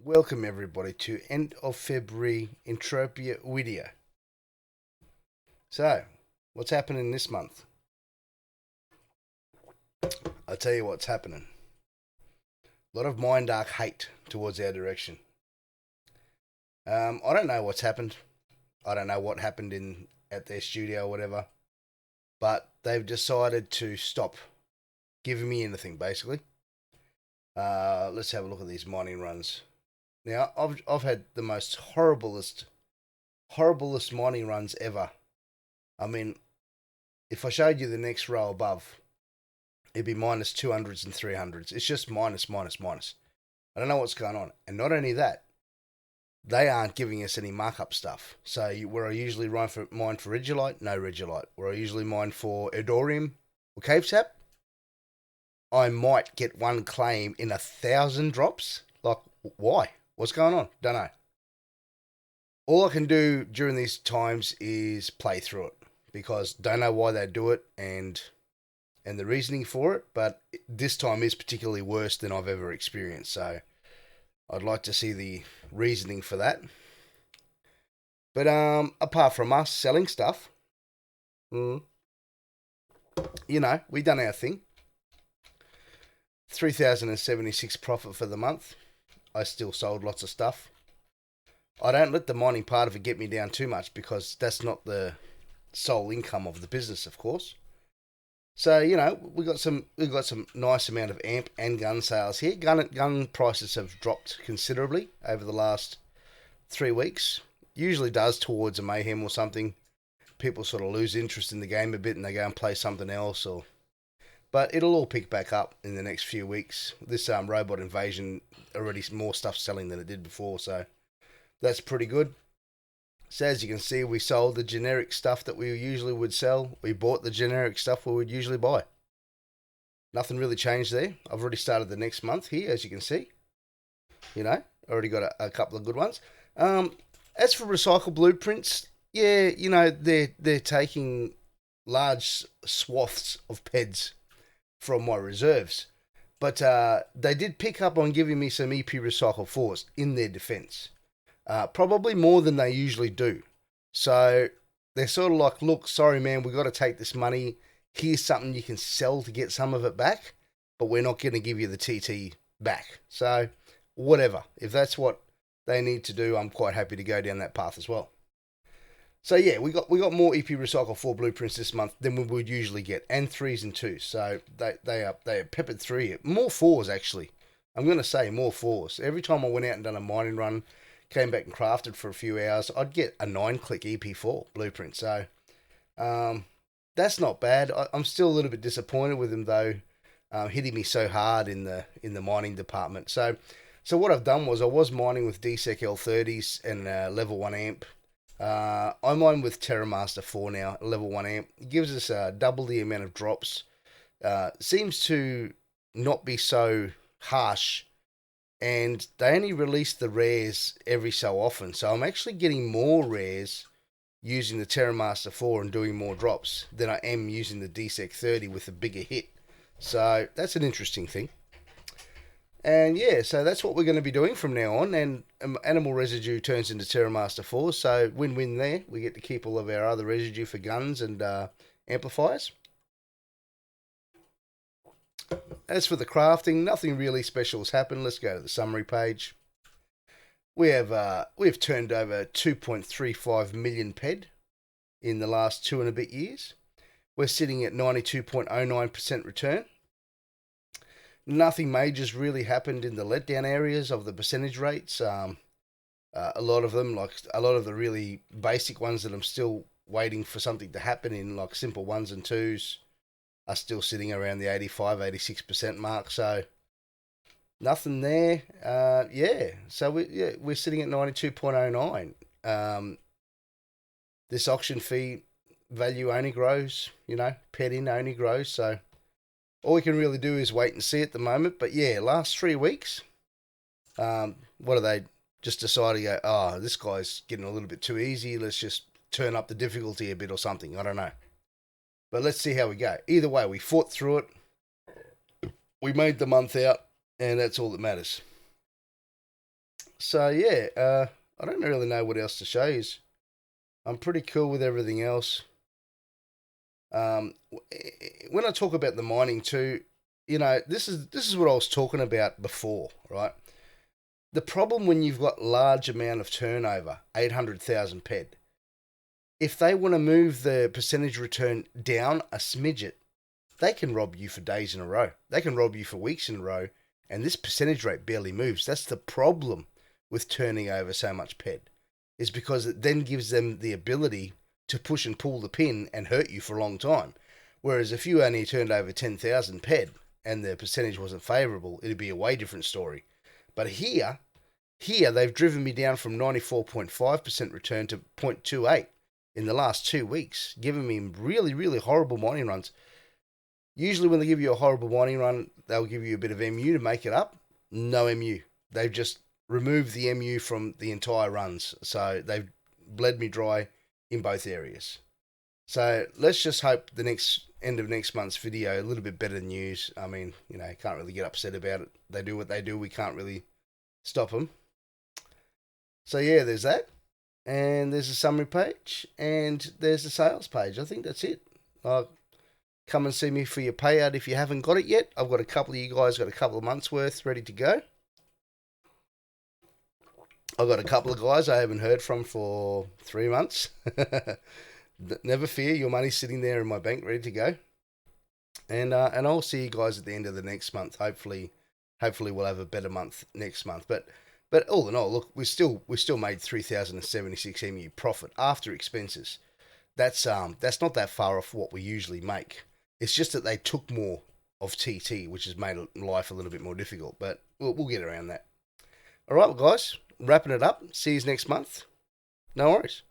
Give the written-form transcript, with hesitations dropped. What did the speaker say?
Welcome everybody to end of February Entropia video. So, what's happening this month? I'll tell you what's happening. A lot of mind dark hate towards our direction. I don't know what's happened. I don't know what happened at their studio or whatever, but they've decided to stop giving me anything basically. Let's have a look at these mining runs. Now, I've had the most horriblest mining runs ever. I mean, if I showed you the next row above, it'd be minus 200s and 300s. It's just minus, minus, minus. I don't know what's going on. And not only that, they aren't giving us any markup stuff. So where I usually mine for Regolite, no Regolite. Where I usually mine for Erdorium or Cave Sap, I might get one claim in 1,000 drops. Like, why? What's going on? Don't know. All I can do during these times is play through it because don't know why they do it and the reasoning for it, but this time is particularly worse than I've ever experienced. So I'd like to see the reasoning for that. But apart from us selling stuff, we done our thing. 3,076 profit for the month. I still sold lots of stuff. I don't let the mining part of it get me down too much because that's not the sole income of the business, of course. So we got some nice amount of amp and gun sales here. Gun prices have dropped considerably over the last 3 weeks. Usually does towards a mayhem or something. People sort of lose interest in the game a bit and they go and play something else but it'll all pick back up in the next few weeks. This robot invasion, already more stuff selling than it did before, so that's pretty good. So as you can see, we sold the generic stuff that we usually would sell. We bought the generic stuff we would usually buy. Nothing really changed there. I've already started the next month here, as you can see. Already got a couple of good ones. As for recycle blueprints, yeah, they're taking large swaths of PEDs from my reserves. But they did pick up on giving me some EP Recycle 4s in their defense. Probably more than they usually do. So they're sort of like, look, sorry, man, we got to take this money. Here's something you can sell to get some of it back, but we're not going to give you the TT back. So whatever. If that's what they need to do, I'm quite happy to go down that path as well. So yeah, we got more EP Recycle 4 blueprints this month than we would usually get, and 3s and 2s. So they are peppered through. More 4s actually. I'm going to say more 4s. Every time I went out and done a mining run, came back and crafted for a few hours, I'd get a 9-click EP4 blueprint. So that's not bad. I'm still a little bit disappointed with him though, hitting me so hard in the mining department. So what I've done was I was mining with DSEC L30s and level 1 amp. I mine with TerraMaster 4 now, level 1 amp. It gives us double the amount of drops. Seems to not be so harsh, and they only release the rares every so often. So I'm actually getting more rares using the TerraMaster 4 and doing more drops than I am using the DSEC 30 with a bigger hit. So that's an interesting thing. And yeah, so that's what we're going to be doing from now on. And animal residue turns into TerraMaster 4, so win-win there. We get to keep all of our other residue for guns and amplifiers. As for the crafting, nothing really special has happened. Let's go to the summary page. We've turned over 2.35 million PED in the last 2 and a bit years. We're sitting at 92.09% return. Nothing major's really happened in the letdown areas of the percentage rates. A lot of them, like a lot of the really basic ones that I'm still waiting for something to happen in, like simple 1s and 2s, are still sitting around the 85-86% mark. So nothing there. So we're sitting at 92.09. This auction fee value only grows, PED in only grows. So all we can really do is wait and see at the moment. But yeah, last 3 weeks, what are they just decided to go, oh, this guy's getting a little bit too easy. Let's just turn up the difficulty a bit or something. I don't know. But let's see how we go. Either way, we fought through it. We made the month out, and that's all that matters. So yeah, I don't really know what else to show you. I'm pretty cool with everything else. When I talk about the mining too, this is what I was talking about before, right? The problem when you've got large amount of turnover, 800,000 ped, if they want to move the percentage return down a smidget, they can rob you for days in a row. They can rob you for weeks in a row, and this percentage rate barely moves. That's the problem with turning over so much ped, is because it then gives them the ability to push and pull the pin and hurt you for a long time. Whereas if you only turned over 10,000 ped and the percentage wasn't favourable, it'd be a way different story. But here they've driven me down from 94.5% return to 0.28 in the last 2 weeks, giving me really, really horrible mining runs. Usually when they give you a horrible mining run, they'll give you a bit of MU to make it up. No MU. They've just removed the MU from the entire runs. So they've bled me dry in both areas. So let's just hope the next end of next month's video, a little bit better news. I mean, can't really get upset about it. They do what they do. We can't really stop them. So yeah, there's that. And there's a summary page. And there's the sales page. I think that's it. Come and see me for your payout if you haven't got it yet. I've got a couple of you guys got a couple of months worth ready to go. I've got a couple of guys I haven't heard from for 3 months. Never fear, your money's sitting there in my bank ready to go. And I'll see you guys at the end of the next month. Hopefully we'll have a better month next month. But all in all, look, we still made 3,076 MU profit after expenses. That's not that far off what we usually make. It's just that they took more of TT, which has made life a little bit more difficult. But we'll get around that. All right, well, guys, wrapping it up. See you next month. No worries.